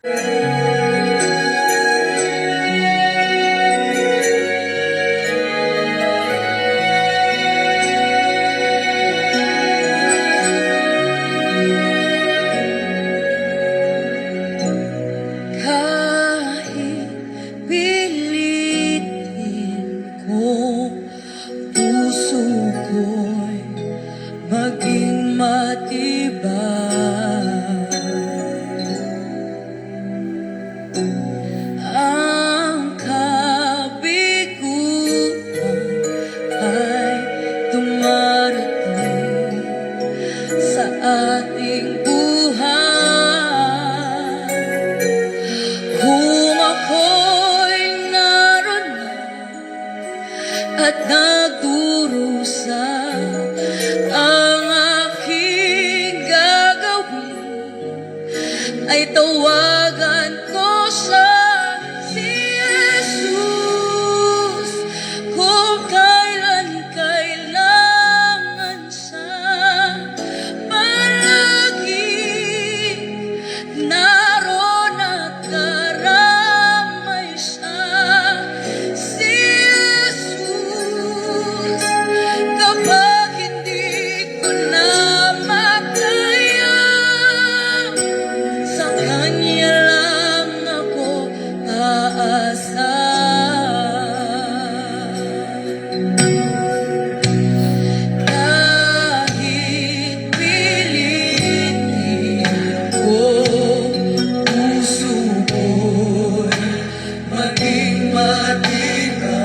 Kahit pilitin ko, puso ko'y maging matibay. Ang kabiguan ay dumarating sa ating buhay. Kung ako'y naroon at nagdurusa, ang aking gagawin ay tawagan ko siya, si Jesus. Kung kailan kailangan siya, palaging naroon at karamay siya, si Jesus. Kapag hindi ko na makaya, sa Kanya lang ako aasa. Kahit pilitin ko, puso ko'y maging matibay.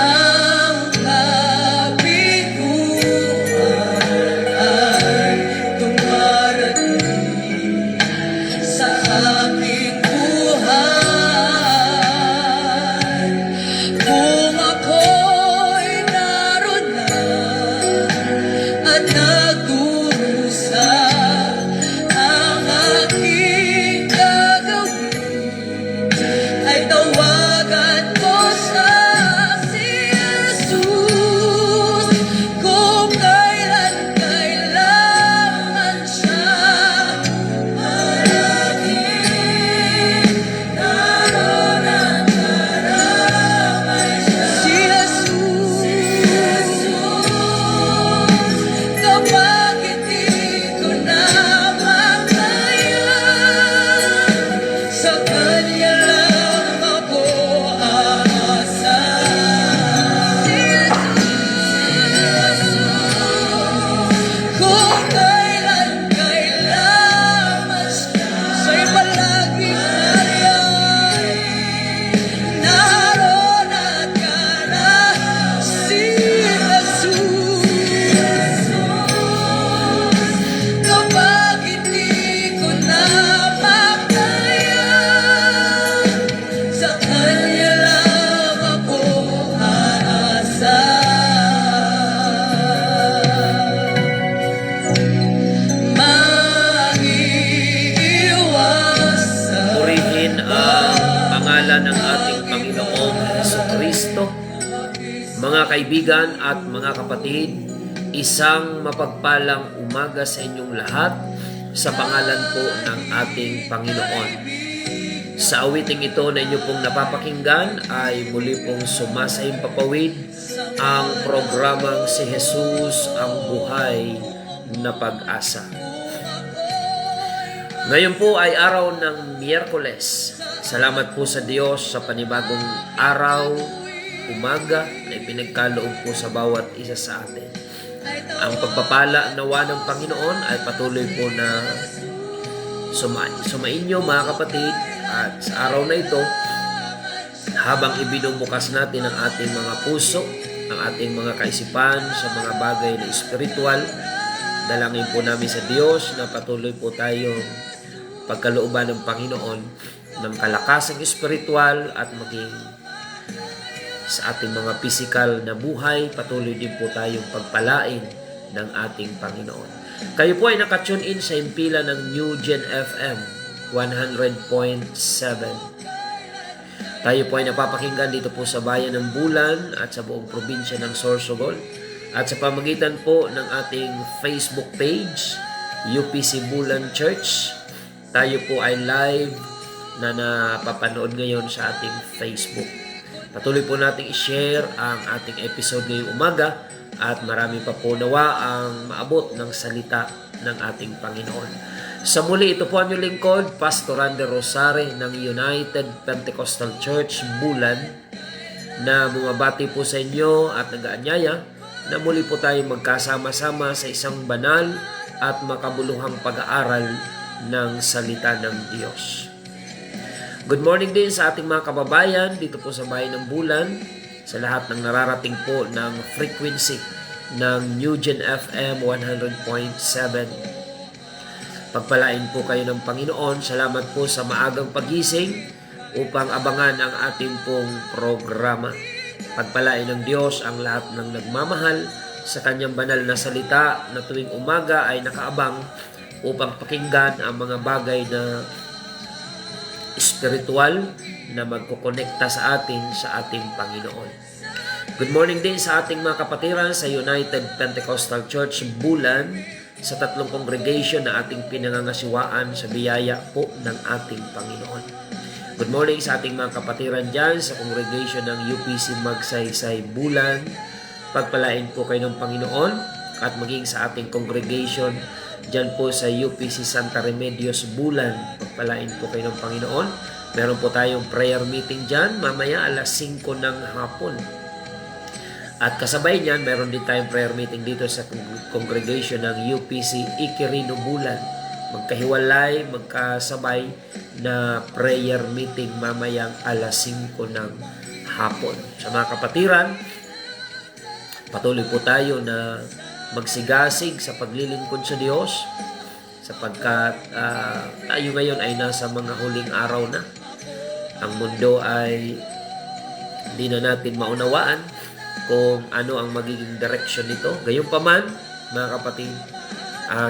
Ang kabiguan ay dumarating sa aking buhay. Kung ako'y naroon na at nagdurusa, ang aking gagawin ay tawagan ko siya, si Jesus. Kung kailan kailangan siya, palaging naroon at karamay siya, si Jesus. Kapag hindi ko na makaya, sa Kanya lang ako aasa. Si Jesus. Kung kailan kailangan siya, siya'y palaging naroon at karamay, si Jesus. Kapag hindi ko na makaya, sa Kanya lang ako aasa. Maiiwasan Purihin ang pangalan ng ating Panginoong Jesucristo. Mga kaibigan at mga kapatid, isang mapagpalang umaga sa inyong lahat sa pangalan po ng ating Panginoon. Sa awiting ito na inyo pong napapakinggan ay muli pong sumasahimpapawid ang programang Si Jesus ang Buhay na Pag-asa. Ngayon po ay araw ng Miyerkules. Salamat po sa Diyos sa panibagong araw, umaga na ipinagkaloob po sa bawat isa sa atin. Ang pagpapala nawa ng Panginoon ay patuloy po na sumainyo mga kapatid, at sa araw na ito, habang ibinubukas natin ang ating mga puso, ang ating mga kaisipan sa mga bagay na espiritual, dalangin po namin sa Diyos na patuloy po tayong pagkalooban ng Panginoon ng kalakasang espiritual at maging sa ating mga physical na buhay, patuloy din po tayong pagpalain ng ating Panginoon. Kayo po ay nakatune in sa impila ng New Gen FM 100.7. Tayo po ay napapakinggan dito po sa bayan ng Bulan at sa buong probinsya ng Sorsogon. At sa pamagitan po ng ating Facebook page, UPC Bulan Church, tayo po ay live na napapanood ngayon sa ating Facebook. Patuloy po nating i-share ang ating episode ngayong umaga at marami pa po nawa ang maabot ng salita ng ating Panginoon. Sa muli, ito po ang inyong lingkod, Pastor Randy Rosare ng United Pentecostal Church, Bulan, na bumabati po sa inyo at nag-aanyaya na muli po tayo magkasama-sama sa isang banal at makabuluhang pag-aaral ng salita ng Diyos. Good morning din sa ating mga kababayan dito po sa Bayan ng Bulan, sa lahat ng nararating po ng frequency ng New Gen FM 100.7. Pagpalain po kayo ng Panginoon. Salamat po sa maagang pagising upang abangan ang ating pong programa. Pagpalain ng Diyos ang lahat ng nagmamahal sa kanyang banal na salita na tuwing umaga ay nakaabang upang pakinggan ang mga bagay na espiritual na magkukonekta sa atin sa ating Panginoon. Good morning din sa ating mga kapatiran sa United Pentecostal Church Bulan, sa tatlong congregation na ating pinangangasiwaan sa biyaya po ng ating Panginoon. Good morning sa ating mga kapatiran dyan sa congregation ng UPC Magsaysay Bulan. Pagpalain po kayo ng Panginoon at maging sa ating congregation dyan po sa UPC Santa Remedios Bulan. Pagpalain po kayo ng Panginoon. Meron po tayong prayer meeting dyan mamaya alas 5 ng hapon. At kasabay niyan, meron din tayong prayer meeting dito sa congregation ng UPC Iquirino Bulan. Magkahiwalay, magkasabay na prayer meeting mamayang alas 5 ng hapon. Sa mga kapatiran, patuloy po tayo na magsigasig sa paglilingkod sa Diyos sapagkat tayo ngayon ay nasa mga huling araw na. Ang mundo ay hindi na natin maunawaan kung ano ang magiging direksyon nito. Gayunpaman, mga kapatid,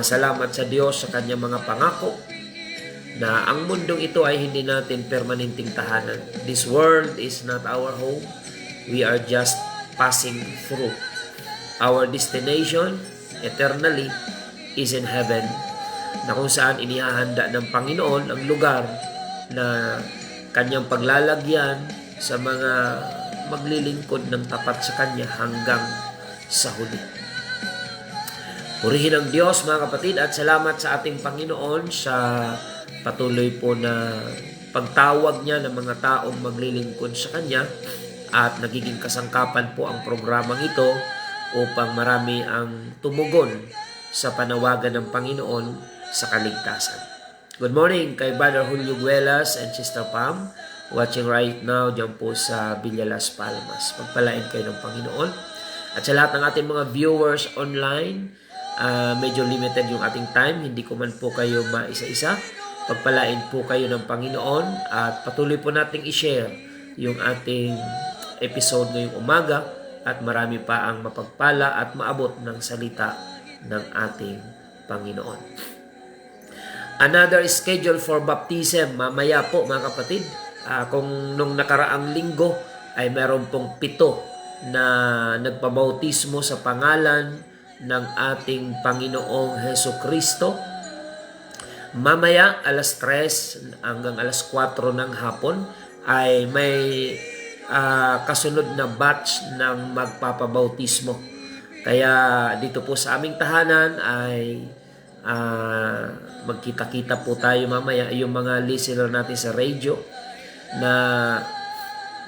salamat sa Diyos sa kanyang mga pangako na ang mundong ito ay hindi natin permanenteng tahanan. This world is not our home. We are just passing through. Our destination eternally is in heaven, na kung saan inihahanda ng Panginoon ang lugar na kanyang paglalagyan sa mga maglilingkod ng tapat sa Kanya hanggang sa huli. Purihin ang Diyos, mga kapatid, at salamat sa ating Panginoon sa patuloy po na pagtawag niya ng mga taong maglilingkod sa Kanya at nagiging kasangkapan po ang programang ito upang marami ang tumugon sa panawagan ng Panginoon sa kaligtasan. Good morning kay Brother Julio Guelas and Sister Pam, watching right now dyan po sa Villa Las Palmas. Pagpalain kayo ng Panginoon. At sa lahat ng ating mga viewers online, medyo limited yung ating time. Hindi ko man po kayo maisa-isa. Pagpalain po kayo ng Panginoon at patuloy po nating i-share yung ating episode ngayong umaga at marami pa ang mapagpala at maabot ng salita ng ating Panginoon. Another schedule for baptism mamaya po, mga kapatid. Kung nung nakaraang linggo ay meron pong 7 na nagpabautismo sa pangalan ng ating Panginoong Heso Kristo. Mamaya alas 3 hanggang alas 4 ng hapon ay may kasunod na batch ng magpapabautismo. Kaya dito po sa aming tahanan ay magkita-kita po tayo mamaya. Yung mga listener natin sa radio na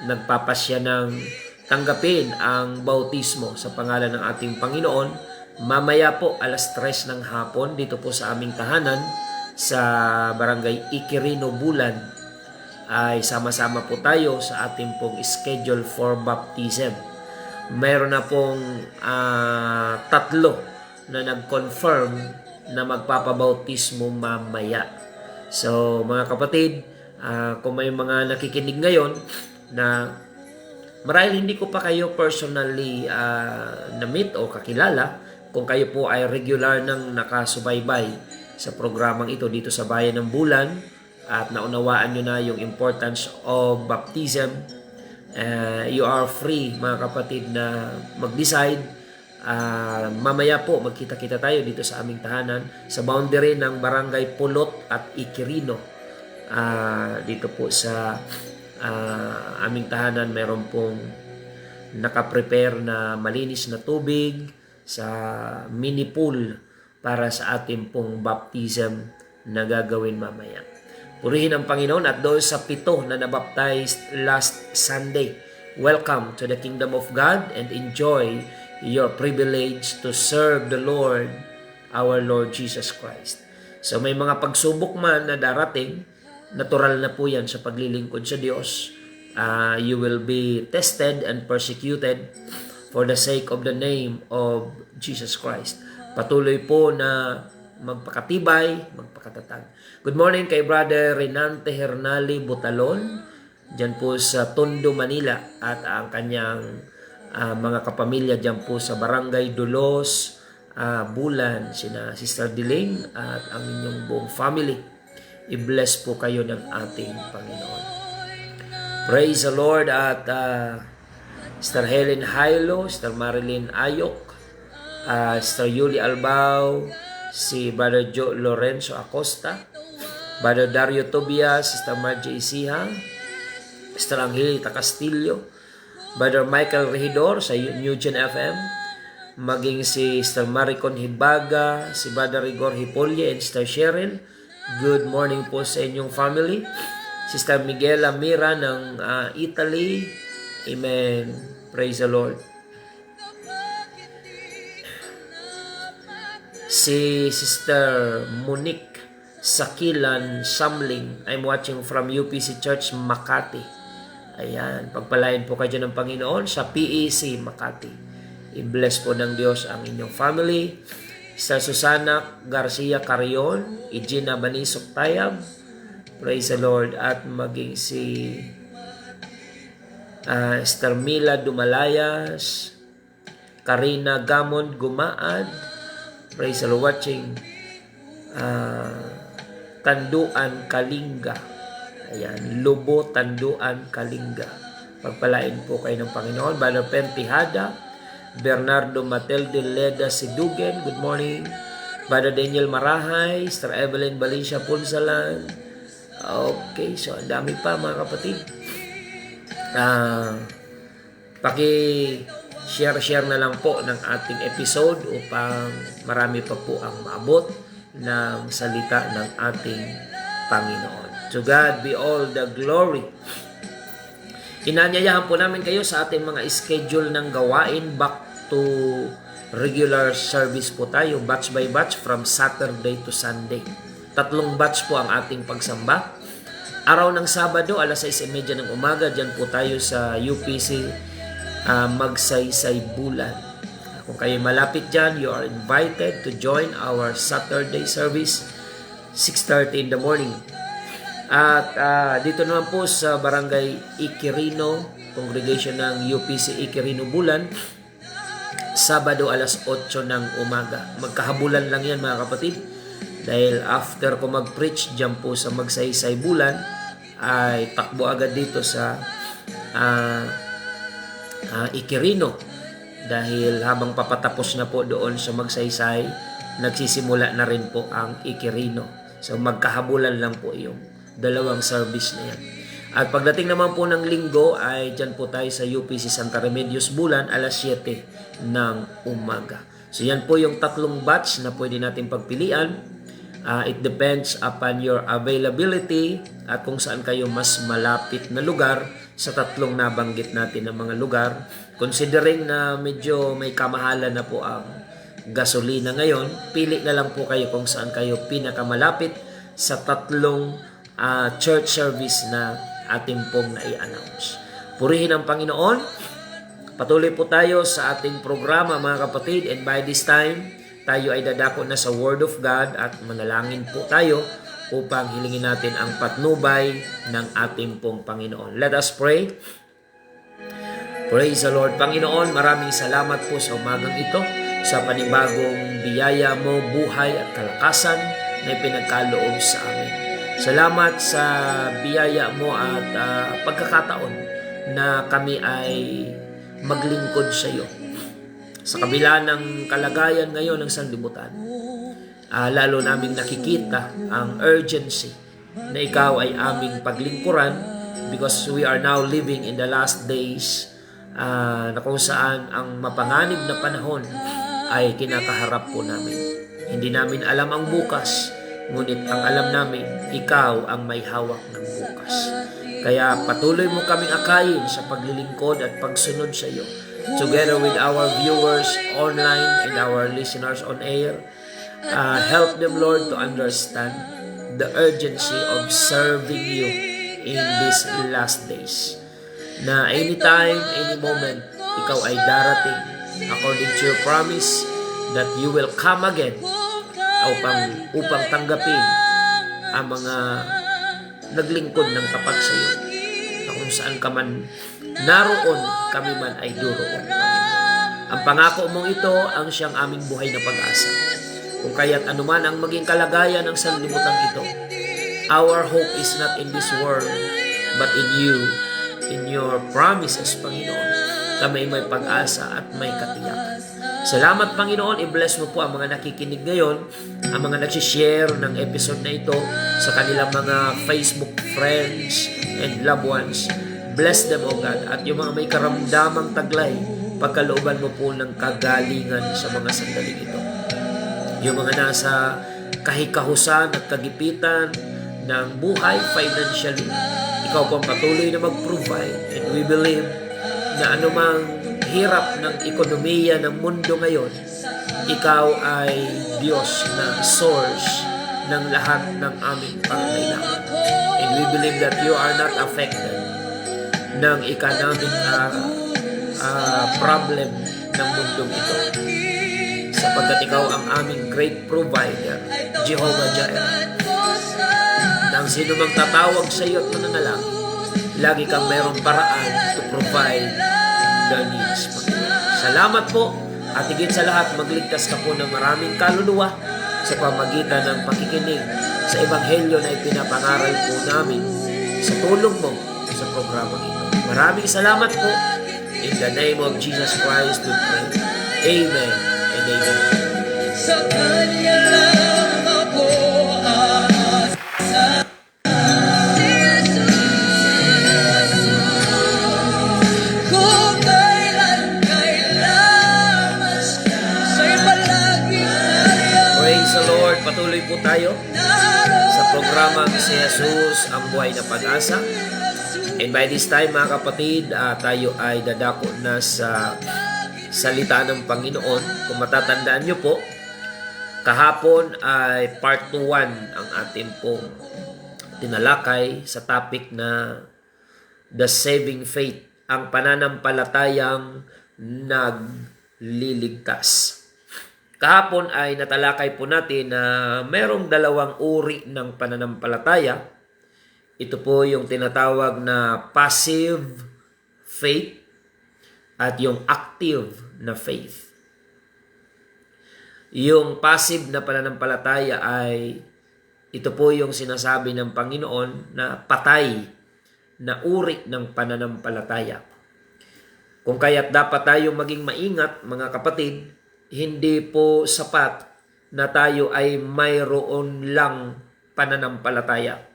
nagpapasya ng tanggapin ang bautismo sa pangalan ng ating Panginoon, mamaya po alas 3 ng hapon dito po sa aming tahanan sa Barangay Iquirino Bulan ay sama-sama po tayo sa ating pong schedule for baptism. Mayroon na pong 3 na nag-confirm na magpapabautismo mamaya. So mga kapatid, kung may mga nakikinig ngayon na marahil hindi ko pa kayo personally na-meet o kakilala, kung kayo po ay regular nang nakasubaybay sa programang ito dito sa Bayan ng Bulan at naunawaan nyo na yung importance of baptism, you are free, mga kapatid, na mag-decide Mamaya po magkita-kita tayo dito sa aming tahanan sa boundary ng Barangay Pulot at Iquirino. Dito po sa aming tahanan meron pong nakaprepare na malinis na tubig sa mini pool para sa ating pong baptism na gagawin mamaya. Purihin ang Panginoon. At doon sa 7 na nabaptized last Sunday, welcome to the kingdom of God and enjoy your privilege to serve the Lord, our Lord Jesus Christ. So may mga pagsubok man na darating, natural na po yan sa paglilingkod sa Diyos. You will be tested and persecuted for the sake of the name of Jesus Christ. Patuloy po na magpakatibay, magpakatatag. Good morning kay Brother Renante Hernali Butalon, dyan po sa Tondo, Manila, at ang kanyang mga kapamilya dyan po sa Barangay Dulos, Bulan, sina Sister Diling at ang inyong buong family. I-bless po kayo ng ating Panginoon. Praise the Lord. At Sister Helen Hailo, Sister Marilyn Ayok, Sister Yuli Albao, si Brother Joe Lorenzo Acosta, Brother Dario Tobias, Sister Margie Isiha, Sister Angelita Castillo, Brother Michael Regidor sa New Gen FM, maging si Sister Maricon Hibaga, si Brother Rigor Hipolye, and Sister Cheryl. Good morning po sa inyong family. Sister Miguel Amira ng Italy. Amen. Praise the Lord. Si Sister Monique Sakilan Samling, I'm watching from UPC Church Makati. Ayan, pagpalain po kayo ng Panginoon sa PEC Makati. I-bless po ng Diyos ang inyong family. Sister Susana Garcia Carion, Igina Banisok Tayab, praise the Lord. At maging si Sister Mila Dumalayas, Karina Gamon Gumaad, praise the Lord. Watching Tanduan Kalinga, ayan, Lubo Tanduan Kalinga. Pagpalain po kayo ng Panginoon. Brother Pentihada, Bernardo Matelde Leda Sidugen, good morning. Brother Daniel Marahay, Sister Evelyn Valencia Punsalan. Okay, so ang dami pa mga kapatid. Paki-share na lang po ng ating episode upang marami pa po ang maabot ng salita ng ating Panginoon. To God be all the glory. Inanyayahan po namin kayo sa ating mga schedule ng gawain. Back to regular service po tayo, batch by batch from Saturday to Sunday. 3 batch po ang ating pagsamba. Araw ng Sabado, alas 6:30 ng umaga, dyan po tayo sa UPC Magsaysay Bulan. Kung kayo malapit dyan, you are invited to join our Saturday service, 6:30 in the morning. At dito naman po sa Barangay Iquirino, congregation ng UPC Iquirino Bulan, Sabado alas 8 ng umaga. Magkahabulan lang yan mga kapatid. Dahil after ko mag-preach dyan po sa Magsaysay Bulan, ay takbo agad dito sa Iquirino. Dahil habang papatapos na po doon sa Magsaysay, nagsisimula na rin po ang Iquirino. So magkahabulan lang po yung dalawang service na yan. At pagdating naman po ng Linggo ay dyan po tayo sa UPC Santa Remedios Bulan alas 7 ng umaga. So yan po yung 3 batch na pwede natin pagpilian. It depends upon your availability at kung saan kayo mas malapit na lugar sa 3 nabanggit natin ng mga lugar. Considering na medyo may kamahalan na po ang gasolina ngayon, pili na lang po kayo kung saan kayo pinakamalapit sa 3 church service na ating pong nai-announce. Purihin ang Panginoon. Patuloy po tayo sa ating programa mga kapatid, and by this time, tayo ay dadako na sa Word of God at manalangin po tayo upang hilingin natin ang patnubay ng ating pong Panginoon. Let us pray. Praise the Lord. Panginoon, maraming salamat po sa umagang ito sa panibagong biyaya mo, buhay at kalakasan na ipinagkaloob sa amin. Salamat sa biyaya mo at pagkakataon na kami ay maglingkod sa iyo. Sa kabila ng kalagayan ngayon ng sanlibutan, lalo naming nakikita ang urgency na ikaw ay aming paglingkuran because we are now living in the last days na kung saan ang mapanganib na panahon ay kinakaharap po namin. Hindi namin alam ang bukas, ngunit ang alam namin, ikaw ang may hawak ng bukas. Kaya patuloy mo kaming akayin sa paglilingkod at pagsunod sa iyo. Together with our viewers online and our listeners on air, help them, Lord, to understand the urgency of serving you in these last days. Na anytime, any moment, ikaw ay darating according to your promise that you will come again upang tanggapin ang mga naglingkod ng tapat sa iyo, na kung saan ka man naroon, kami man ay duroon. Ang pangako mong ito ang siyang aming buhay na pag-asa. Kung kaya't anuman ang maging kalagayan ng sanlibutan ito, our hope is not in this world, but in you, in your promises, Panginoon. Kami may pag-asa at may katiyakan. Salamat, Panginoon. I-bless mo po ang mga nakikinig ngayon, ang mga nagsishare ng episode na ito sa kanilang mga Facebook friends and loved ones. Bless them, O God. At yung mga may karamdamang taglay, pagkalooban mo po ng kagalingan sa mga sandaling ito. Yung mga nasa kahikahusan at kagipitan ng buhay financially, ikaw po ang patuloy na mag-provide. And we believe na anumang hirap ng ekonomiya ng mundo ngayon, ikaw ay Diyos na source ng lahat ng aming pangangailangan. And we believe that you are not affected ng economic problem ng mundong ito. Sapagkat ikaw ang aming great provider, Jehovah Jireh. Nang sino mang tatawag sa iyo at mananalangin, lagi kang mayroong paraan to provide the needs. Salamat po, at higit sa lahat, magligtas ka po ng maraming kaluluwa sa pamagitan ng pakikinig sa ebanghelyo na ipinapangaral po namin sa tulong mo sa programang ito. Maraming salamat po. In the name of Jesus Christ we pray. Amen and amen. Sa Kanya lang ako aasa. Si Jesus, kung kailan siya'y palaging nariyan. Praise the Lord. Patuloy po tayo sa programang si Jesus ang buhay na pag-asa. And by this time, mga kapatid, tayo ay dadako na sa salita ng Panginoon. Kung matatandaan nyo po, kahapon ay part 1 ang ating pong tinalakay sa topic na The Saving Faith, ang pananampalatayang nagliligtas. Kahapon ay natalakay po natin na merong dalawang uri ng pananampalataya. Ito po yung tinatawag na passive faith at yung active na faith. Yung passive na pananampalataya ay ito po yung sinasabi ng Panginoon na patay na uri ng pananampalataya. Kung kaya't dapat tayong maging maingat, mga kapatid, hindi po sapat na tayo ay mayroon lang pananampalataya.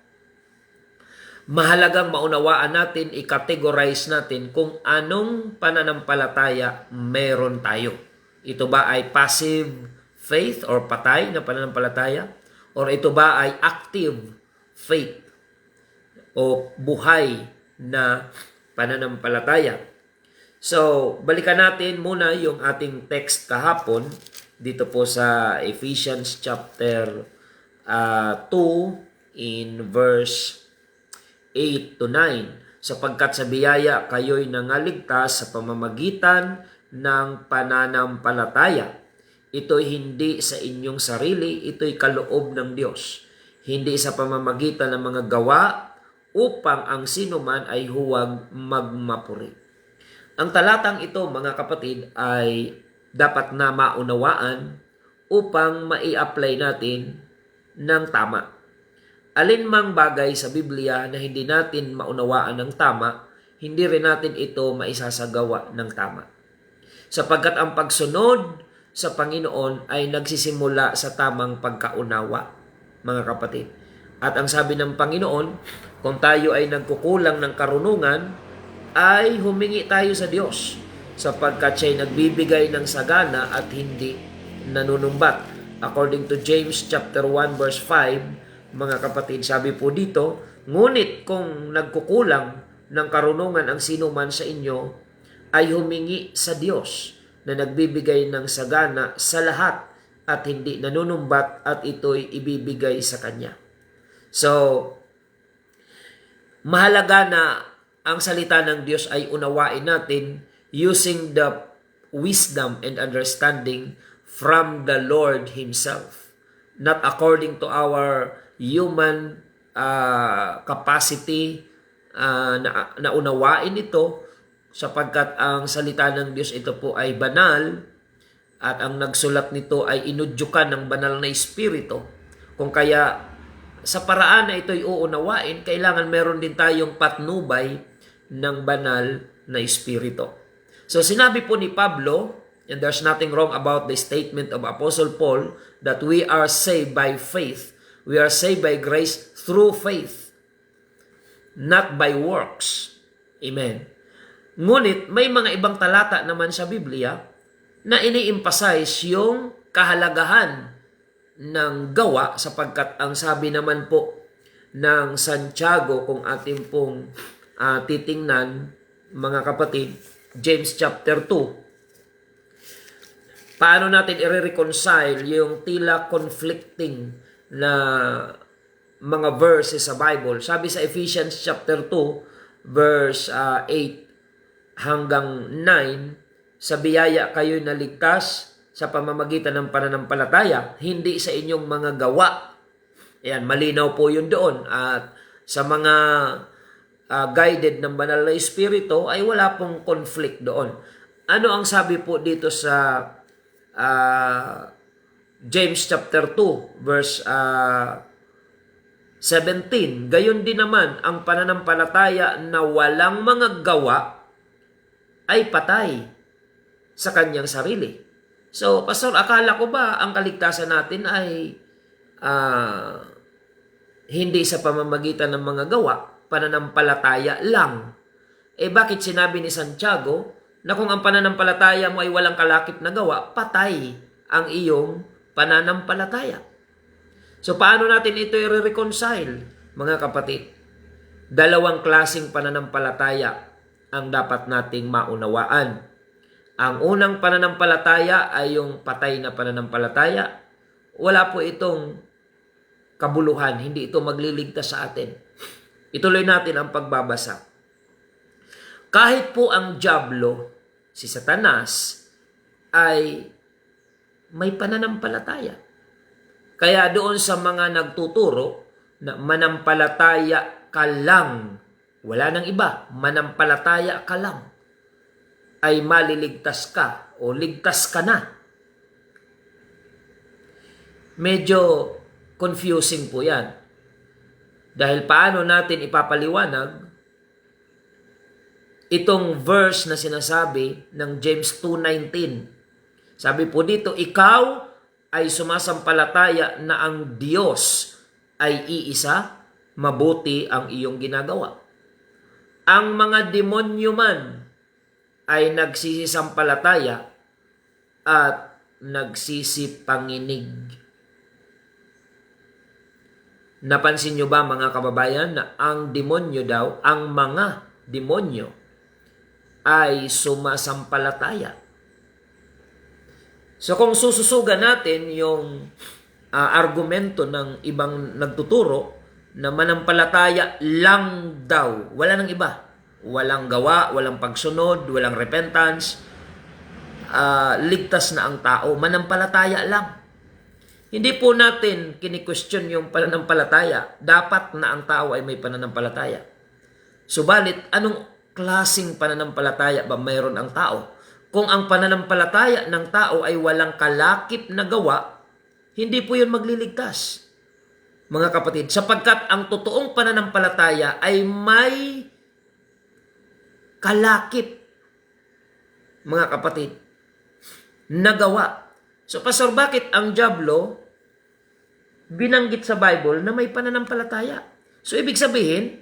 Mahalagang maunawaan natin, i-categorize natin kung anong pananampalataya meron tayo. Ito ba ay passive faith or patay na pananampalataya? Or ito ba ay active faith o buhay na pananampalataya? So, balikan natin muna yung ating text kahapon dito po sa Ephesians chapter 2 in verse 8 to 9. Sapagkat sa biyaya kayo'y nangaligtas sa pamamagitan ng pananampalataya. Ito'y hindi sa inyong sarili, ito'y kaloob ng Diyos. Hindi sa pamamagitan ng mga gawa upang ang sinuman ay huwag magmapuri. Ang talatang ito, mga kapatid, ay dapat na maunawaan upang mai-apply natin ng tama. Alinmang bagay sa Biblia na hindi natin maunawaan ng tama, hindi rin natin ito maisasagawa ng tama. Sapagkat ang pagsunod sa Panginoon ay nagsisimula sa tamang pagkaunawa, mga kapatid. At ang sabi ng Panginoon, kung tayo ay nagkukulang ng karunungan, ay humingi tayo sa Diyos sapagkat siya'y nagbibigay ng sagana at hindi nanunumbat. According to James chapter 1 verse 5, mga kapatid, sabi po dito, ngunit kung nagkukulang ng karunungan ang sino man sa inyo, ay humingi sa Diyos na nagbibigay ng sagana sa lahat at hindi nanunumbat at ito'y ibibigay sa Kanya. So, mahalaga na ang salita ng Diyos ay unawain natin using the wisdom and understanding from the Lord Himself. Not according to our human capacity na unawain ito, sapagkat ang salita ng Diyos ito po ay banal at ang nagsulat nito ay inudyukan ng banal na Espiritu. Kung kaya sa paraan na ito'y uunawain, kailangan meron din tayong patnubay ng banal na Espiritu. So sinabi po ni Pablo, and there's nothing wrong about the statement of Apostle Paul, that we are saved by faith. We are saved by grace through faith, not by works. Amen. Ngunit may mga ibang talata naman sa Biblia na ini-emphasize yung kahalagahan ng gawa, sapagkat ang sabi naman po ng Santiago, kung ating pong titingnan, mga kapatid, James chapter 2, paano natin i-reconcile yung tila conflicting na mga verses sa Bible. Sabi sa Ephesians chapter 2 verse 8 hanggang 9, sa biyaya kayo'y naligtas sa pamamagitan ng pananampalataya, hindi sa inyong mga gawa. Ayan, malinaw po yun doon. At sa mga guided ng banal na Espiritu ay wala pong conflict doon. Ano ang sabi po dito sa James chapter 2 verse 17? Gayon din naman ang pananampalataya na walang mga gawa ay patay sa kanyang sarili. So, Pastor, akala ko ba ang kaligtasan natin ay hindi sa pamamagitan ng mga gawa, pananampalataya lang? Bakit sinabi ni Santiago na kung ang pananampalataya mo ay walang kalakip na gawa, patay ang iyong pananampalataya? So, paano natin ito i-reconcile, mga kapatid? Dalawang klaseng pananampalataya ang dapat nating maunawaan. Ang unang pananampalataya ay yung patay na pananampalataya. Wala po itong kabuluhan, hindi ito magliligtas sa atin. Ituloy natin ang pagbabasa. Kahit po ang dyablo, si Satanas, ay may pananampalataya. Kaya doon sa mga nagtuturo na manampalataya ka lang, wala nang iba, manampalataya ka lang, ay maliligtas ka o ligtas ka na. Medyo confusing po yan. Dahil paano natin ipapaliwanag itong verse na sinasabi ng James 2:19. Sabi po dito, ikaw ay sumasampalataya na ang Diyos ay iisa, mabuti ang iyong ginagawa. Ang mga demonyo man ay nagsisisampalataya at nagsisipanginig. Napansin nyo ba, mga kababayan, na ang demonyo daw, ang mga demonyo ay sumasampalataya? So kung sususugan natin yung argumento ng ibang nagtuturo na manampalataya lang daw, wala nang iba, walang gawa, walang pagsunod, walang repentance, ligtas na ang tao, manampalataya lang. Hindi po natin kini-question yung pananampalataya. Dapat na ang tao ay may pananampalataya. Subalit, anong klaseng pananampalataya ba mayroon ang tao? Kung ang pananampalataya ng tao ay walang kalakip na gawa, hindi po yun magliligtas, mga kapatid. Sapagkat ang totoong pananampalataya ay may kalakip, mga kapatid. na gawa. So, Pastor, bakit ang dyablo binanggit sa Bible na may pananampalataya? So, ibig sabihin,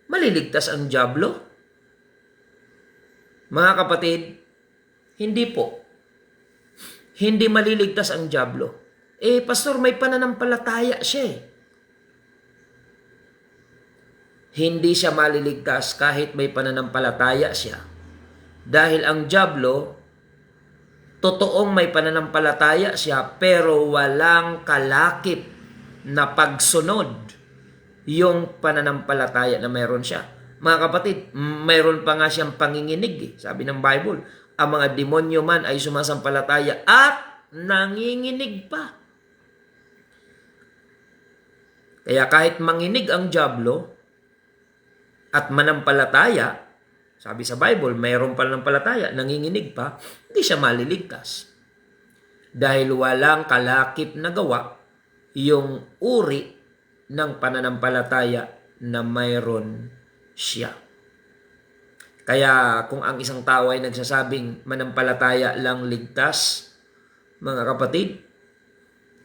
maliligtas ang dyablo? Mga kapatid, hindi po. Hindi maliligtas ang dyablo. Pastor, may pananampalataya siya eh. Hindi siya maliligtas kahit may pananampalataya siya. Dahil ang dyablo, totoong may pananampalataya siya pero walang kalakip na pagsunod yung pananampalataya na meron siya. Mga kapatid, mayroon pa nga siyang panginginig. Sabi ng Bible, ang mga demonyo man ay sumasampalataya at nanginginig pa. Kaya kahit manginig ang dyablo at manampalataya, sabi sa Bible, mayroon pananampalataya, nanginginig pa, hindi siya maliligtas. Dahil walang kalakip na gawa yung uri ng pananampalataya na mayroon siya. Kaya kung ang isang tao ay nagsasabing manampalataya lang ligtas, mga kapatid,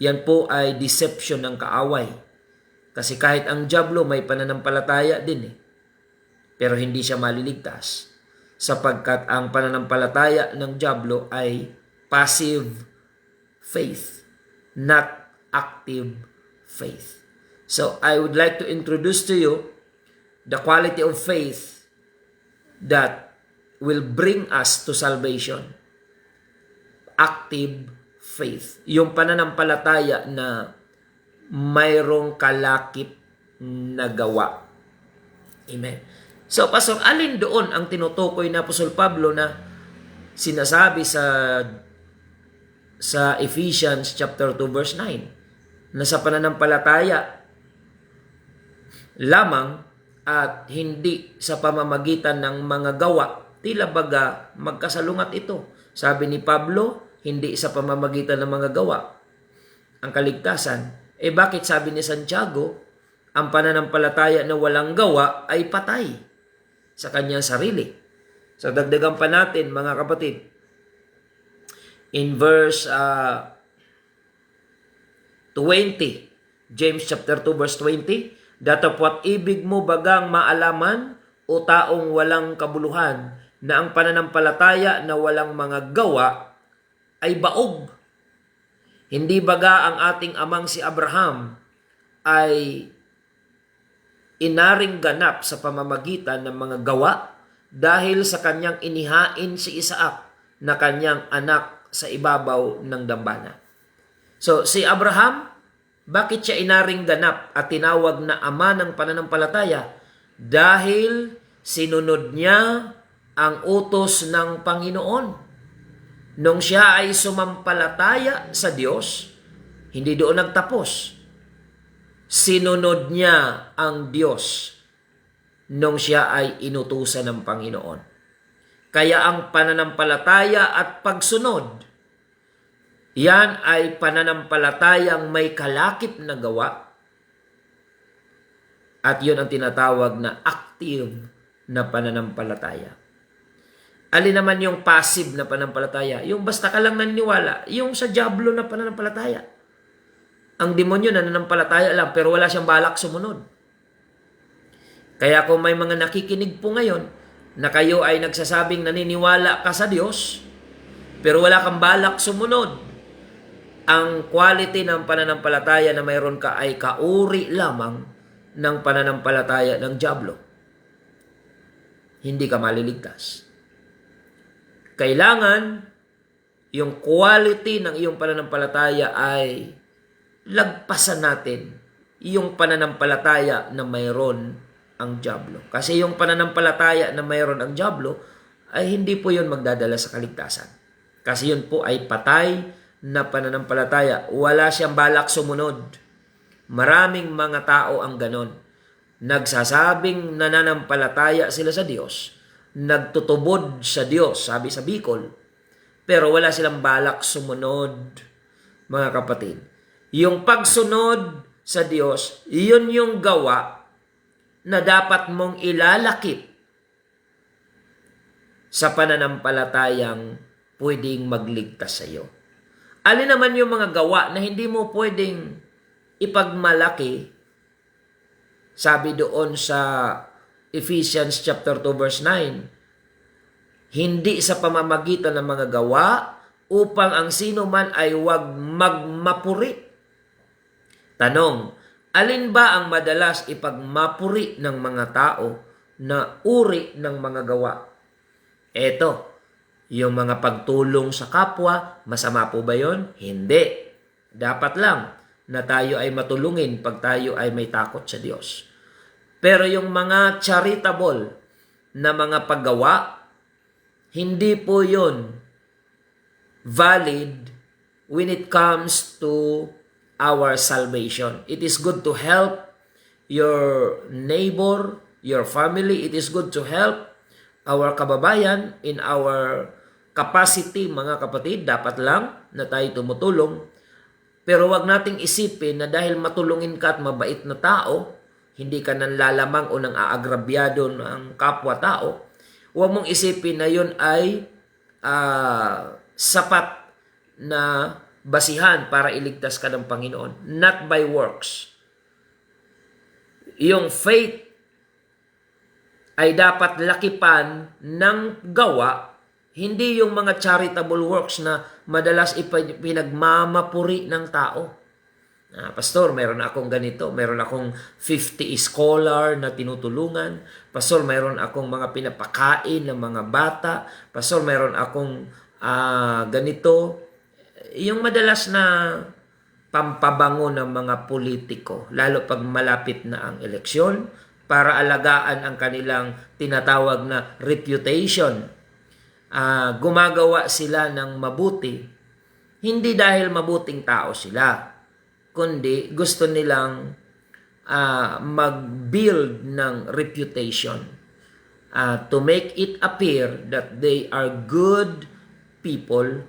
yan po ay deception ng kaaway. Kasi kahit ang dyablo may pananampalataya din eh. Pero hindi siya maliligtas sapagkat ang pananampalataya ng dyablo ay passive faith, not active faith. So I would like to introduce to you the quality of faith that will bring us to salvation. Active faith. Yung pananampalataya na mayroong kalakip na gawa. Amen. So, Pastor, alin doon ang tinutukoy na Apostol Pablo na sinasabi sa Ephesians chapter 2 verse 9 na sa pananampalataya lamang at hindi sa pamamagitan ng mga gawa, tila baga magkasalungat ito. Sabi ni Pablo, hindi sa pamamagitan ng mga gawa ang kaligtasan. Bakit sabi ni Santiago, ang pananampalataya na walang gawa ay patay sa kanyang sarili? So dagdagan pa natin mga kapatid. In verse 20, James chapter 2 verse 20, datapwat ibig mo bagang maalaman o taong walang kabuluhan na ang pananampalataya na walang mga gawa ay baog. Hindi baga ang ating amang si Abraham ay inaring ganap sa pamamagitan ng mga gawa dahil sa kanyang inihain si Isaac na kanyang anak sa ibabaw ng dambana. So, si Abraham, bakit siya inaring ganap at tinawag na ama ng pananampalataya? Dahil sinunod niya ang utos ng Panginoon. Nung siya ay sumampalataya sa Diyos, hindi doon nagtapos. Sinunod niya ang Diyos nung siya ay inutusan ng Panginoon. Kaya ang pananampalataya at pagsunod, yan ay pananampalatayang may kalakip na gawa at yun ang tinatawag na active na pananampalataya. Alin naman yung passive na pananampalataya? Yung basta ka lang naniniwala, yung sa dyablo na pananampalataya. Ang demonyo nananampalataya lang pero wala siyang balak sumunod. Kaya kung may mga nakikinig po ngayon na kayo ay nagsasabing naniniwala ka sa Diyos pero wala kang balak sumunod, ang quality ng pananampalataya na mayroon ka ay kauri lamang ng pananampalataya ng dyablo. Hindi ka maliligtas. Kailangan yung quality ng iyong pananampalataya ay lagpasan natin yung pananampalataya na mayroon ang dyablo. Kasi yung pananampalataya na mayroon ang dyablo ay hindi po yun magdadala sa kaligtasan. Kasi yun po ay patay na pananampalataya. Wala siyang balak sumunod. Maraming mga tao ang ganon. Nagsasabing nananampalataya sila sa Diyos. Nagtutubod sa Diyos, sabi sa Bicol. Pero wala silang balak sumunod, mga kapatid. Yung pagsunod sa Diyos, iyon yung gawa na dapat mong ilalakip sa pananampalatayang pwedeng magligtas sa iyo. Alin naman yung mga gawa na hindi mo pwedeng ipagmalaki? Sabi doon sa Ephesians chapter 2 verse 9, hindi sa pamamagitan ng mga gawa upang ang sino man ay huwag magmapuri. Tanong, alin ba ang madalas ipagmapuri ng mga tao na uri ng mga gawa? Eto, yung mga pagtulong sa kapwa, masama po ba yun? Hindi. Dapat lang na tayo ay matulungin pag tayo ay may takot sa Diyos. Pero yung mga charitable na mga paggawa, hindi po yun valid when it comes to our salvation. It is good to help your neighbor, your family. It is good to help our kababayan in our capacity, mga kapatid. Dapat lang na tayo tumutulong. Pero wag nating isipin na dahil matulungin ka at mabait na tao, hindi ka nang lalamang o nang aagrabyado ng kapwa-tao, huwag mong isipin na yun ay sapat na basihan para iligtas ka ng Panginoon. Not by works. Yung faith ay dapat lakipan ng gawa, hindi yung mga charitable works na madalas pinagmamapuri ng tao. Pastor, meron akong ganito, meron akong 50 scholar na tinutulungan. Pastor, meron akong mga pinapakain ng mga bata. Pastor, meron akong ganito. Yung madalas na pampabango ng mga politiko, lalo pag malapit na ang eleksyon, para alagaan ang kanilang tinatawag na reputation. Gumagawa sila ng mabuti, hindi dahil mabuting tao sila, kundi gusto nilang mag-build ng reputation to make it appear that they are good people,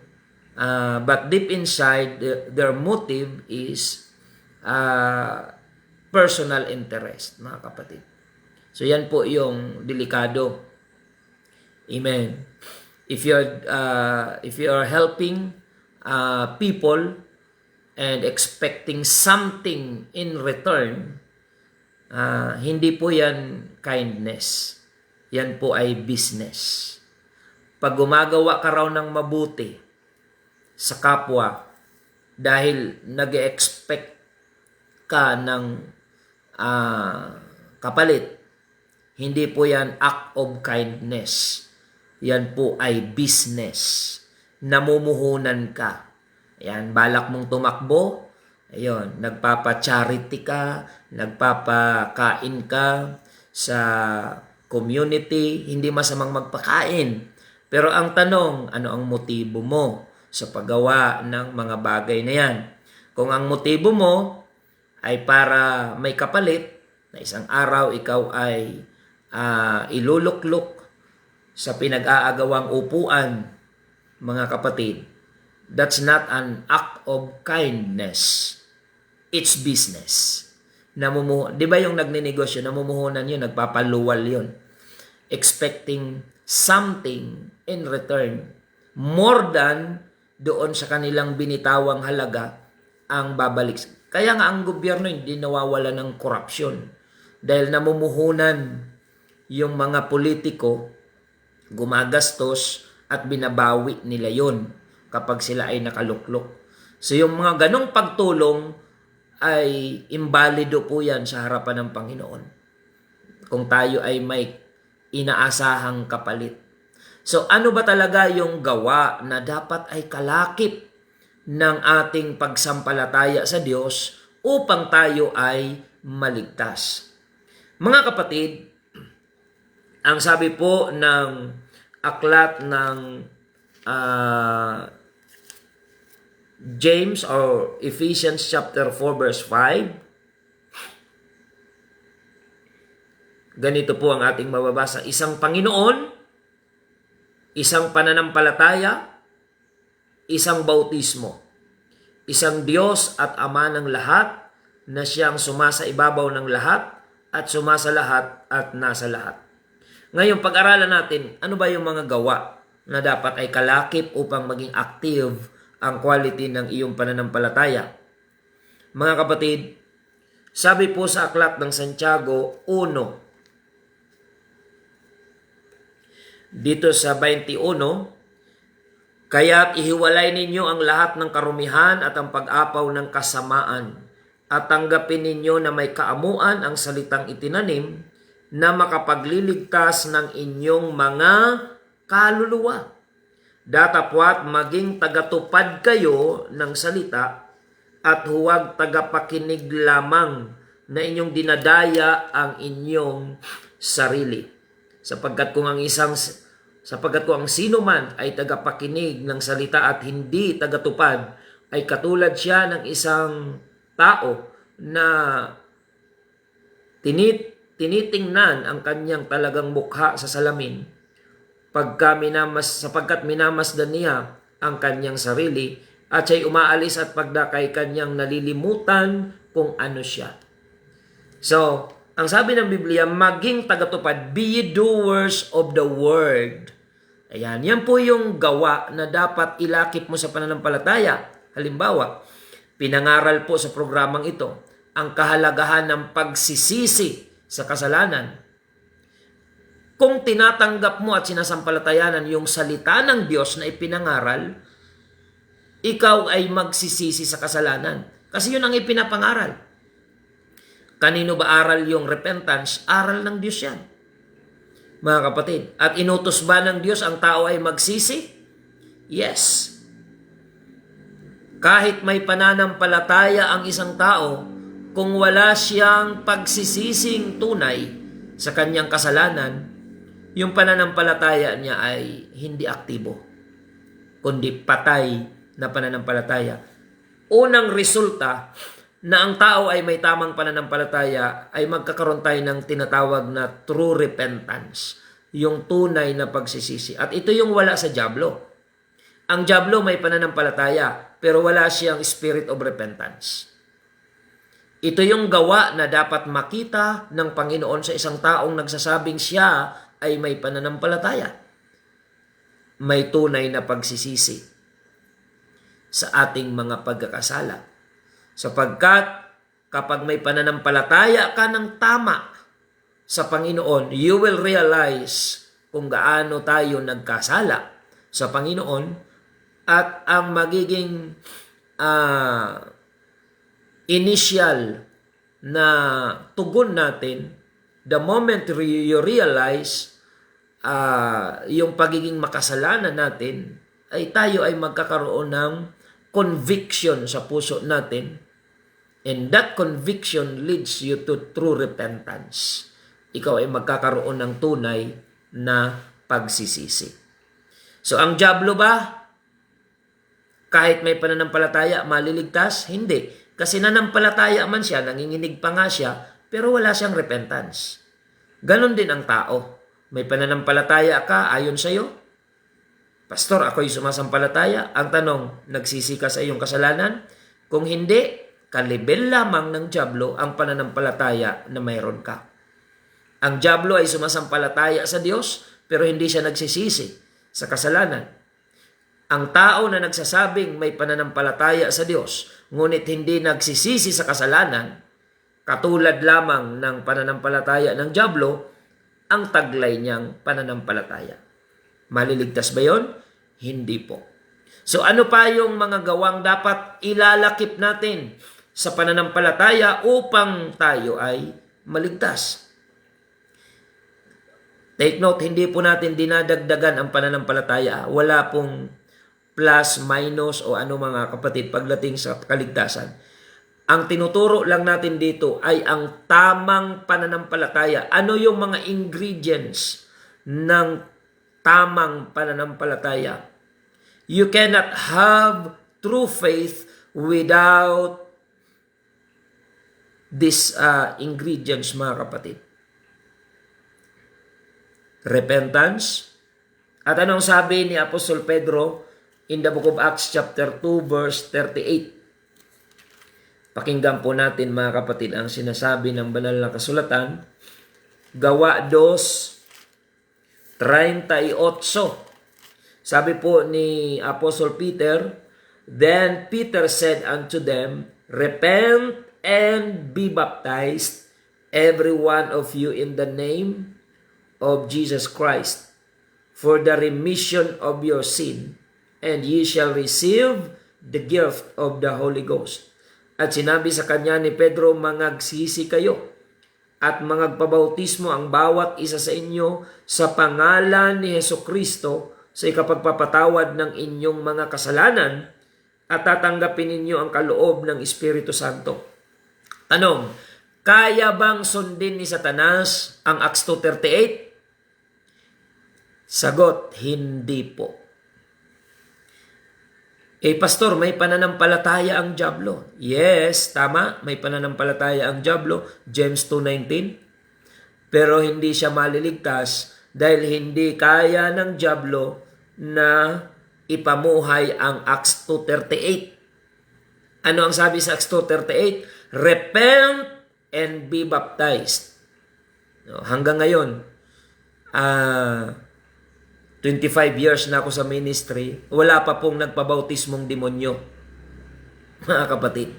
but deep inside their motive is personal interest, mga kapatid. So yan po yung delikado. Amen. If you're helping people and expecting something in return, hindi po yan kindness. Yan po ay business. Pag gumagawa ka raw ng mabuti sa kapwa dahil nag-expect ka ng kapalit, hindi po yan act of kindness. Yan po ay business. Namumuhunan ka. Ayan, balak mong tumakbo, ayun, nagpapa-charity ka, nagpapakain ka sa community, hindi masamang magpakain. Pero ang tanong, ano ang motibo mo sa paggawa ng mga bagay na yan? Kung ang motibo mo ay para may kapalit, na isang araw ikaw ay iluluklok sa pinag-aagawang upuan, mga kapatid, that's not an act of kindness. It's business. Di ba yung nagninegosyo, namumuhunan yun, nagpapaluwal yun. Expecting something in return. More than doon sa kanilang binitawang halaga ang babalik. Kaya nga ang gobyerno hindi nawawala ng korupsyon. Dahil namumuhunan yung mga politiko, gumagastos at binabawi nila yon kapag sila ay nakaluklok. So yung mga ganong pagtulong ay imbalido po yan sa harapan ng Panginoon kung tayo ay may inaasahang kapalit. So ano ba talaga yung gawa na dapat ay kalakip ng ating pagsampalataya sa Diyos upang tayo ay maligtas? Mga kapatid, ang sabi po ng aklat ng James or Ephesians chapter 4 verse 5, ganito po ang ating mababasa: isang Panginoon, isang pananampalataya, isang bautismo, isang Diyos at Ama ng lahat, na siyang sumasa ibabaw ng lahat at sumasa lahat at nasa lahat. Ngayon, pag-aralan natin, ano ba yung mga gawa na dapat ay kalakip upang maging active ang quality ng iyong pananampalataya. Mga kapatid, sabi po sa aklat ng Santiago 1, dito sa 21, kaya't ihiwalay ninyo ang lahat ng karumihan at ang pag-apaw ng kasamaan at tanggapin ninyo na may kaamuan ang salitang itinanim na makapagliligtas ng inyong mga kaluluwa. Datapwat maging tagatupad kayo ng salita at huwag tagapakinig lamang na inyong dinadaya ang inyong sarili. Sapagkat kung ang sino man ay tagapakinig ng salita at hindi tagatupad, ay katulad siya ng isang tao na tinitingnan ang kanyang talagang mukha sa salamin sapagkat minamasdan niya ang kanyang sarili at siya'y umaalis at pagdakay kanyang nalilimutan kung ano siya. So, ang sabi ng Biblia, maging tagatupad, be ye doers of the word. Ayan, yan po yung gawa na dapat ilakip mo sa pananampalataya. Halimbawa, pinangaral po sa programang ito ang kahalagahan ng pagsisisi sa kasalanan. Kung tinatanggap mo at sinasampalatayanan yung salita ng Diyos na ipinangaral, ikaw ay magsisisi sa kasalanan. Kasi yun ang ipinapangaral. Kanino ba aral yung repentance? Aral ng Diyos yan. Mga kapatid, at inutos ba ng Diyos ang tao ay magsisi? Yes. Kahit may pananampalataya ang isang tao, kung wala siyang pagsisising tunay sa kanyang kasalanan, yung pananampalataya niya ay hindi aktibo, kundi patay na pananampalataya. Unang resulta na ang tao ay may tamang pananampalataya ay magkakaroon tayo ng tinatawag na true repentance, yung tunay na pagsisisi. At ito yung wala sa dyablo. Ang dyablo may pananampalataya pero wala siyang spirit of repentance. Ito yung gawa na dapat makita ng Panginoon sa isang taong nagsasabing siya ay may pananampalataya. May tunay na pagsisisi sa ating mga pagkakasala. Sapagkat kapag may pananampalataya ka ng tama sa Panginoon, you will realize kung gaano tayo nagkasala sa Panginoon at ang magiging initial na tugon natin the moment you realize yung pagiging makasalanan natin ay tayo ay magkakaroon ng conviction sa puso natin, and that conviction leads you to true repentance. Ikaw ay magkakaroon ng tunay na pagsisisi. So ang dyablo ba, kahit may pananampalataya, maliligtas? Hindi. Kasi nanampalataya man siya, nanginginig pa nga siya, pero wala siyang repentance. Ganon din ang tao. May pananampalataya ka ayon sa'yo. Pastor, ako'y sumasampalataya. Ang tanong, nagsisi ka sa iyong kasalanan? Kung hindi, kalibel lamang ng dyablo ang pananampalataya na mayroon ka. Ang dyablo ay sumasampalataya sa Diyos, pero hindi siya nagsisisi sa kasalanan. Ang tao na nagsasabing may pananampalataya sa Diyos, ngunit hindi nagsisisi sa kasalanan, katulad lamang ng pananampalataya ng dyablo, ang taglay niyang pananampalataya. Maliligtas ba yon? Hindi po. So ano pa yung mga gawang dapat ilalakip natin sa pananampalataya upang tayo ay maligtas? Take note, hindi po natin dinadagdagan ang pananampalataya. Wala pong plus, minus o ano mga kapatid pagdating sa kaligtasan. Ang tinuturo lang natin dito ay ang tamang pananampalataya. Ano yung mga ingredients ng tamang pananampalataya? You cannot have true faith without these ingredients, mga kapatid. Repentance. At anong sabi ni Apostol Pedro in the book of Acts chapter 2 verse 38? Pakinggan po natin, mga kapatid, ang sinasabi ng banal na kasulatan. Gawa 2:38. Sabi po ni Apostle Peter, "Then Peter said unto them, Repent and be baptized, every one of you in the name of Jesus Christ, for the remission of your sin, and ye shall receive the gift of the Holy Ghost." At sinabi sa kanya ni Pedro, "Mangagsisi kayo at mangagpabautismo ang bawat isa sa inyo sa pangalan ni Hesukristo sa ikapagpapatawad ng inyong mga kasalanan at tatanggapin ninyo ang kaloob ng Espiritu Santo." Tanong, kaya bang sundin ni Satanas ang Acts 2:38? Sagot, hindi po. Pastor, may pananampalataya ang dyablo. Yes, tama, may pananampalataya ang dyablo, James 2:19. Pero hindi siya maliligtas dahil hindi kaya ng dyablo na ipamuhay ang Acts 2:38. Ano ang sabi sa Acts 2:38? Repent and be baptized. No, hanggang ngayon, 25 years na ako sa ministry, wala pa pong nagpabautismong demonyo, mga kapatid.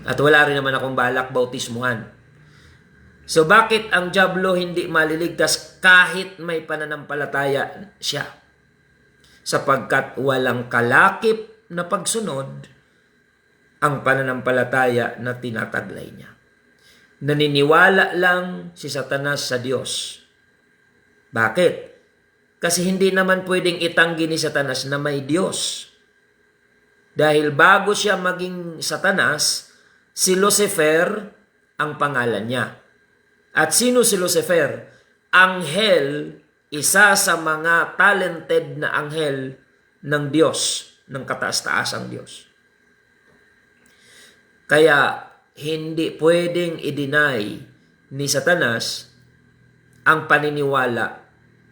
At wala rin naman akong balak bautismuhan. So bakit ang dyablo hindi maliligtas kahit may pananampalataya siya? Sapagkat walang kalakip na pagsunod ang pananampalataya na tinataglay niya. Naniniwala lang si Satanas sa Diyos. Bakit? Kasi hindi naman pwedeng itanggi ni Satanas na may Diyos. Dahil bago siya maging Satanas, si Lucifer ang pangalan niya. At sino si Lucifer? Anghel, isa sa mga talented na anghel ng Diyos, ng kataas-taasang Diyos. Kaya hindi pwedeng i-deny ni Satanas ang paniniwala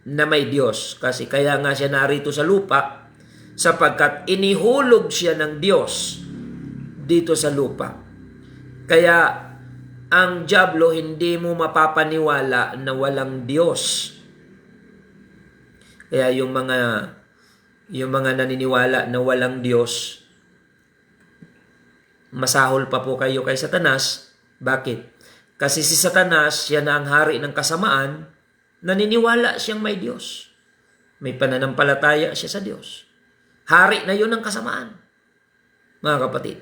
na may Diyos. Kasi kaya nga siya narito sa lupa sapagkat inihulog siya ng Diyos dito sa lupa. Kaya ang dyablo hindi mo mapapaniwala na walang Diyos. Kaya yung mga naniniwala na walang Diyos, masahol pa po kayo kay Satanas. Bakit? Kasi si Satanas, siya na ang hari ng kasamaan, naniniwala siyang may Diyos. May pananampalataya siya sa Diyos. Hari na yun ng kasamaan, mga kapatid.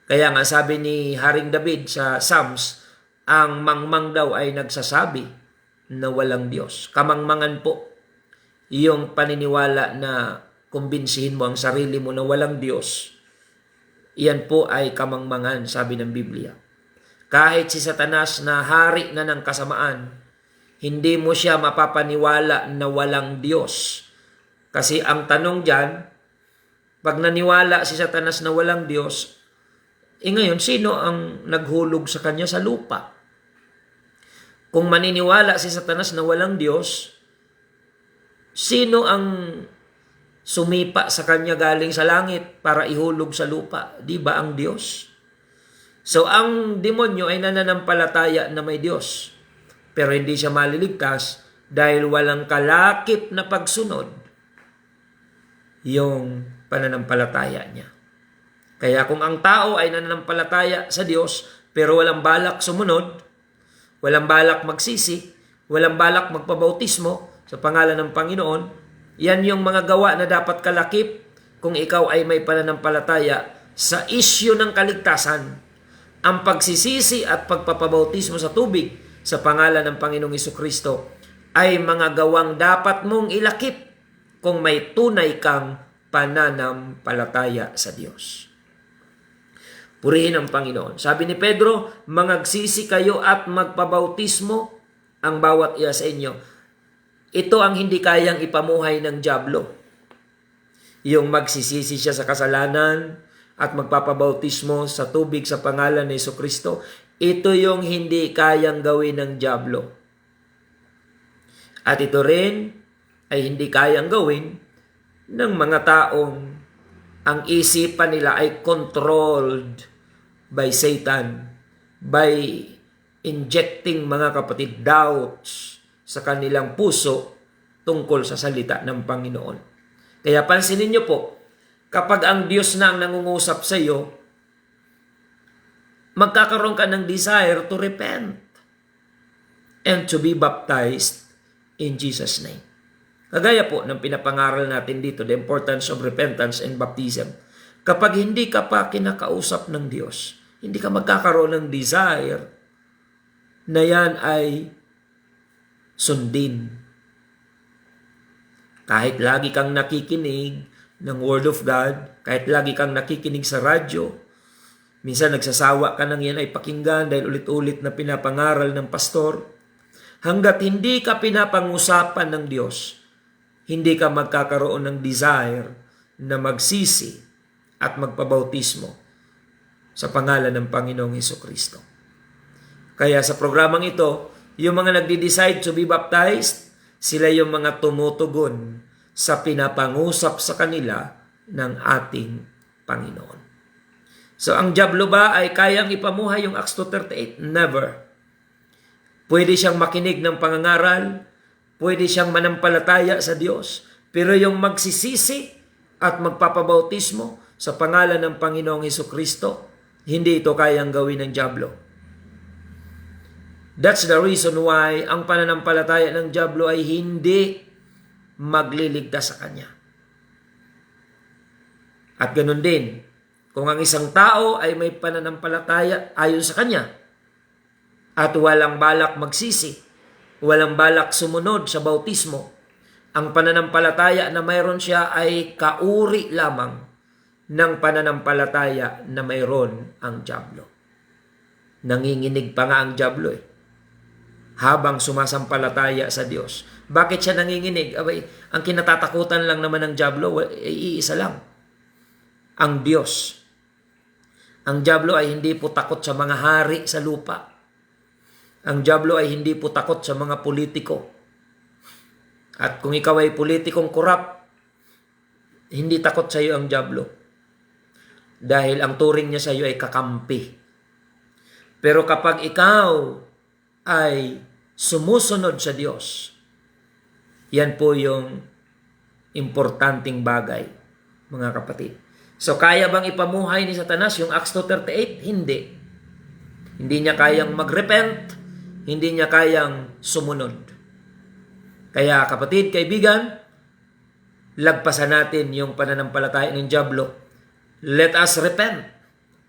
Kaya nga sabi ni Haring David sa Psalms, ang mangmang daw ay nagsasabi na walang Diyos. Kamangmangan po yung paniniwala na kumbinsihin mo ang sarili mo na walang Diyos. Iyan po ay kamangmangan, sabi ng Biblia. Kahit si Satanas na hari na ng kasamaan, hindi mo siya mapapaniwala na walang Diyos. Kasi ang tanong dyan, pag naniwala si Satanas na walang Diyos, ngayon, sino ang naghulog sa kanya sa lupa? Kung maniniwala si Satanas na walang Diyos, sino ang sumipa sa kanya galing sa langit para ihulog sa lupa? Di ba ang Diyos? So, ang demonyo ay nananampalataya na may Diyos. Pero hindi siya maliligtas dahil walang kalakip na pagsunod yung pananampalataya niya. Kaya kung ang tao ay nananampalataya sa Diyos pero walang balak sumunod, walang balak magsisi, walang balak magpabautismo sa pangalan ng Panginoon, yan yung mga gawa na dapat kalakip kung ikaw ay may pananampalataya sa isyu ng kaligtasan. Ang pagsisisi at pagpapabautismo sa tubig sa pangalan ng Panginoong Jesucristo ay mga gawang dapat mong ilakip kung may tunay kang pananampalataya sa Diyos. Purihin ang Panginoon. Sabi ni Pedro, mangagsisi kayo at magpabautismo ang bawat isa sa inyo. Ito ang hindi kayang ipamuhay ng dyablo. Yung magsisisi siya sa kasalanan at magpapabautismo sa tubig sa pangalan ni Jesucristo, ito yung hindi kayang gawin ng dyablo. At ito rin ay hindi kayang gawin ng mga taong ang isipan nila ay controlled by Satan, by injecting, mga kapatid, doubts sa kanilang puso tungkol sa salita ng Panginoon. Kaya pansinin niyo po, kapag ang Diyos na ang nangungusap sa iyo, magkakaroon ka ng desire to repent and to be baptized in Jesus' name. Kagaya po ng pinapangaral natin dito, the importance of repentance and baptism. Kapag hindi ka pa kinakausap ng Diyos, hindi ka magkakaroon ng desire na yan ay sundin. Kahit lagi kang nakikinig ng Word of God, kahit lagi kang nakikinig sa radyo, minsan nagsasawa ka ng yan ay pakinggan dahil ulit-ulit na pinapangaral ng pastor, hanggat hindi ka pinapangusapan ng Diyos, hindi ka magkakaroon ng desire na magsisi at magpabautismo sa pangalan ng Panginoong Hesukristo. Kaya sa programang ito, yung mga nagde-decide to be baptized, sila yung mga tumutugon sa pinapangusap sa kanila ng ating Panginoon. So ang dyablo ba ay kayang ipamuhay yung Acts 2:38? Never. Pwede siyang makinig ng pangangaral, pwede siyang manampalataya sa Diyos, pero yung magsisisi at magpapabautismo sa pangalan ng Panginoong Hesukristo, hindi ito kayang gawin ng dyablo. That's the reason why ang pananampalataya ng dyablo ay hindi magliligtas sa kanya. At ganun din, kung ang isang tao ay may pananampalataya ayon sa kanya at walang balak magsisi, walang balak sumunod sa bautismo, ang pananampalataya na mayroon siya ay kauri lamang ng pananampalataya na mayroon ang dyablo. Nanginginig pa nga ang dyablo habang sumasampalataya sa Diyos. Bakit siya nanginginig? Abay, ang kinatatakutan lang naman ng dyablo ay iisa lang, ang Diyos. Ang dyablo ay hindi po takot sa mga hari sa lupa. Ang dyablo ay hindi po takot sa mga politiko. At kung ikaw ay politikong korap, hindi takot sa iyo ang dyablo. Dahil ang turing niya sa iyo ay kakampi. Pero kapag ikaw ay sumusunod sa Diyos, yan po yung importanteng bagay, mga kapatid. So kaya bang ipamuhay ni Satanas yung Acts 2:38? Hindi. Hindi niya kayang magrepent, hindi niya kayang sumunod. Kaya kapatid, kaibigan, lagpasan natin yung pananampalataya ng dyablo. Let us repent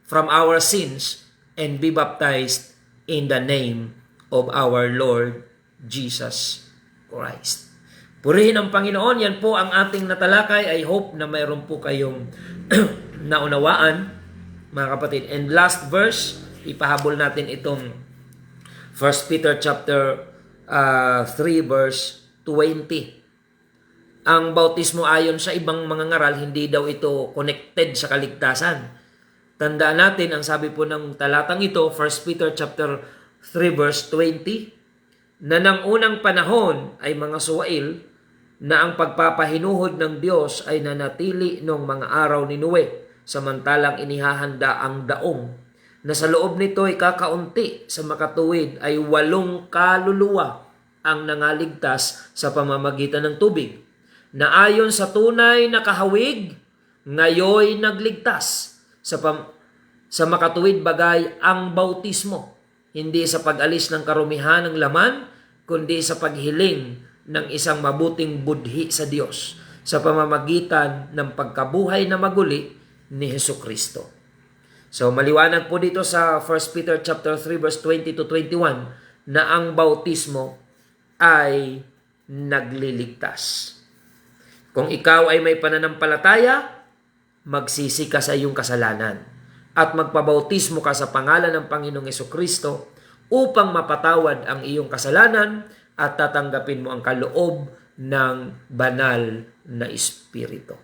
from our sins and be baptized in the name of our Lord Jesus Christ. Purihin ang Panginoon. Yan po ang ating natalakay. I hope na mayroon po kayong naunawaan, mga kapatid. And last verse, ipahabol natin itong 1 Peter chapter 3 verse 20. Ang bautismo ayon sa ibang mga ngaral, hindi daw ito connected sa kaligtasan. Tandaan natin, ang sabi po ng talatang ito, 1 Peter chapter 3 verse 20, na ng unang panahon ay mga suwail na ang pagpapahinuhod ng Diyos ay nanatili noong mga araw ni Noe, samantalang inihahanda ang daong, na sa loob nito ay kakaunti sa makatuwid ay 8 kaluluwa ang nangaligtas sa pamamagitan ng tubig, na ayon sa tunay na kahawig, ngayoy nagligtas sa makatuwid bagay ang bautismo, hindi sa pag-alis ng karumihan ng laman, kundi sa paghiling ng isang mabuting budhi sa Diyos sa pamamagitan ng pagkabuhay na maguli ni Hesukristo. So maliwanag po dito sa 1 Peter chapter 3 verse 20 to 21 na ang bautismo ay nagliligtas. Kung ikaw ay may pananampalataya, magsisi ka sa iyong kasalanan at magpabautismo ka sa pangalan ng Panginoong Hesukristo upang mapatawad ang iyong kasalanan at tatanggapin mo ang kaloob ng banal na Espiritu.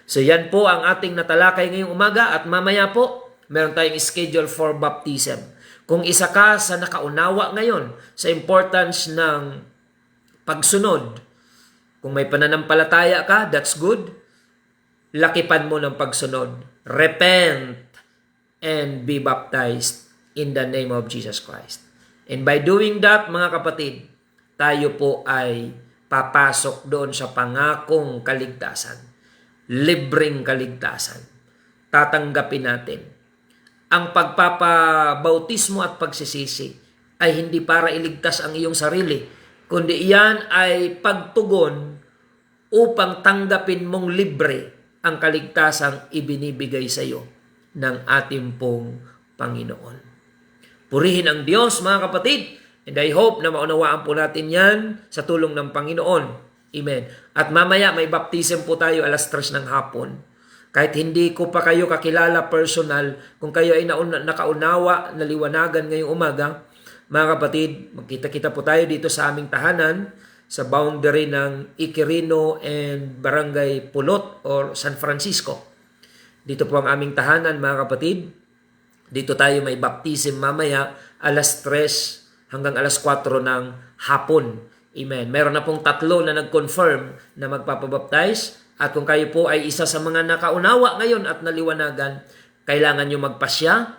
So yan po ang ating natalakay ngayong umaga at mamaya po meron tayong schedule for baptism. Kung isa ka sa nakaunawa ngayon sa importance ng pagsunod, kung may pananampalataya ka, that's good. Lakipan mo ng pagsunod. Repent and be baptized in the name of Jesus Christ. And by doing that, mga kapatid, tayo po ay papasok doon sa pangakong kaligtasan. Libreng kaligtasan. Tatanggapin natin. Ang pagpapabautismo at pagsisisi ay hindi para iligtas ang iyong sarili, kundi iyan ay pagtugon upang tanggapin mong libre ang kaligtasang ibinibigay sa iyo ng ating pong Panginoon. Purihin ang Diyos, mga kapatid, and I hope na maunawaan po natin yan sa tulong ng Panginoon. Amen. At mamaya may baptism po tayo 3:00 ng hapon. Kahit hindi ko pa kayo kakilala personal, kung kayo ay nakaunawa, naliwanagan ngayong umaga, mga kapatid, magkita-kita po tayo dito sa aming tahanan, sa boundary ng Iquirino and Barangay Pulot or San Francisco. Dito po ang aming tahanan, mga kapatid. Dito tayo may baptism mamaya 3:00 hanggang 4:00 ng hapon. Amen. Meron na pong 3 na nag-confirm na magpapabaptize. At kung kayo po ay isa sa mga nakaunawa ngayon at naliwanagan, kailangan nyo magpasya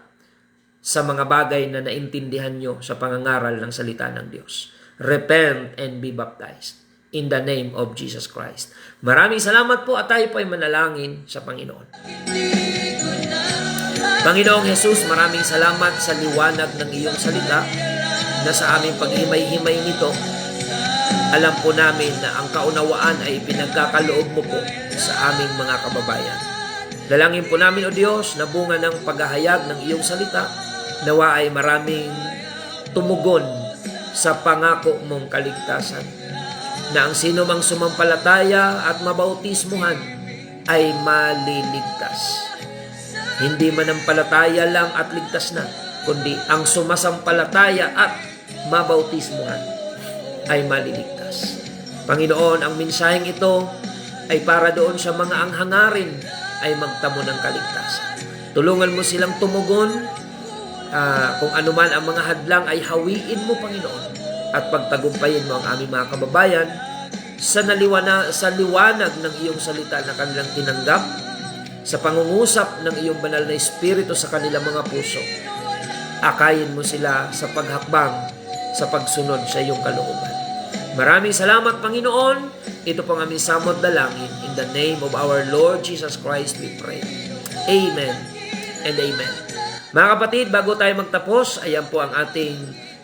sa mga bagay na naintindihan nyo sa pangangaral ng salita ng Diyos. Repent and be baptized in the name of Jesus Christ. Maraming salamat po at tayo po ay manalangin sa Panginoon. Panginoong Jesus, maraming salamat sa liwanag ng iyong salita na sa aming paghimay-himay nito, alam po namin na ang kaunawaan ay pinagkakaloob mo po sa aming mga kababayan. Dalangin po namin, O Diyos, na bunga ng paghahayag ng iyong salita, nawa ay maraming tumugon sa pangako mong kaligtasan, na ang sino mang sumampalataya at mabautismuhan ay maliligtas. Hindi manampalataya lang at ligtas na, kundi ang sumasampalataya at mabautismuhan ay maliligtas. Panginoon, ang mensaheng ito ay para doon sa mga anghangarin ay magtamo ng kaligtasan. Tulungan mo silang tumugon, kung anuman ang mga hadlang ay hawiin mo, Panginoon, at pagtagumpayin mo ang aming mga kababayan sa liwanag ng iyong salita na kanilang tinanggap, sa pangungusap ng iyong banal na Espiritu sa kanilang mga puso. Akayin mo sila sa paghakbang, sa pagsunod sa iyong kalooban. Maraming salamat, Panginoon. Ito po ang aming samot dalangin. In the name of our Lord Jesus Christ we pray. Amen and amen. Mga kapatid, bago tayo magtapos, ayan po ang ating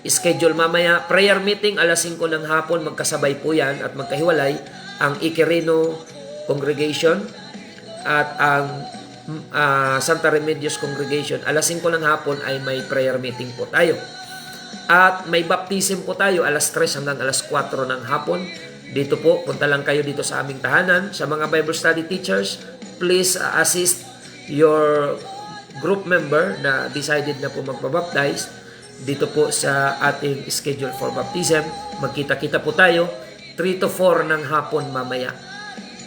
schedule mamaya. Prayer meeting 5:00 ng hapon. Magkasabay po yan at magkahiwalay ang Iquirino Congregation at ang Santa Remedios Congregation. 5:00 ng hapon ay may prayer meeting po tayo. At may baptism po tayo 3:00 hanggang 4:00 ng hapon. Dito po, punta lang kayo dito sa aming tahanan. Sa mga Bible study teachers, please assist your group member na decided na po magpabaptize dito po sa ating schedule for baptism. Magkita-kita po tayo 3 to 4 ng hapon mamaya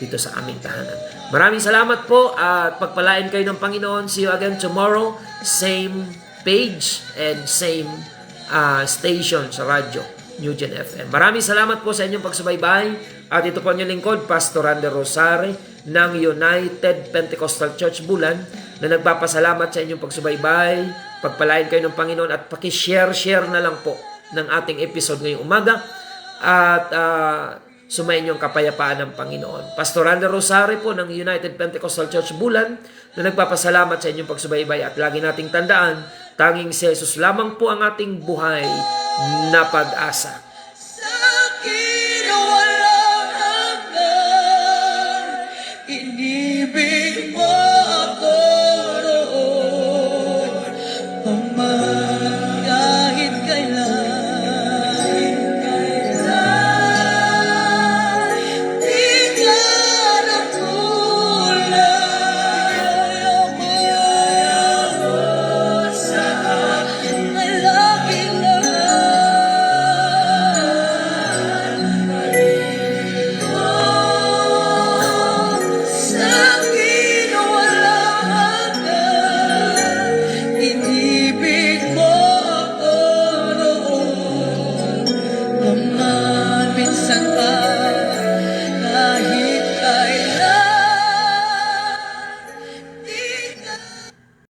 dito sa aming tahanan. Maraming salamat po at pagpalain kayo ng Panginoon. See you again tomorrow. Same page and same station sa radyo, New Gen FM. Maraming salamat po sa inyong pagsubaybay. At ito po ang inyong lingkod, Pastor Ander Rosare ng United Pentecostal Church Bulan, na nagpapasalamat sa inyong pagsubaybay. Pagpalain kayo ng Panginoon at pakishare na lang po ng ating episode ngayong umaga. At sumayin yung kapayapaan ng Panginoon. Pastor Ander Rosare po ng United Pentecostal Church Bulan na nagpapasalamat sa inyong pagsubaybay at lagi nating tandaan, tanging si Jesus lamang po ang ating buhay na pag-asa. Sa akin walang hanggan, inibig mo ako noon, Ama.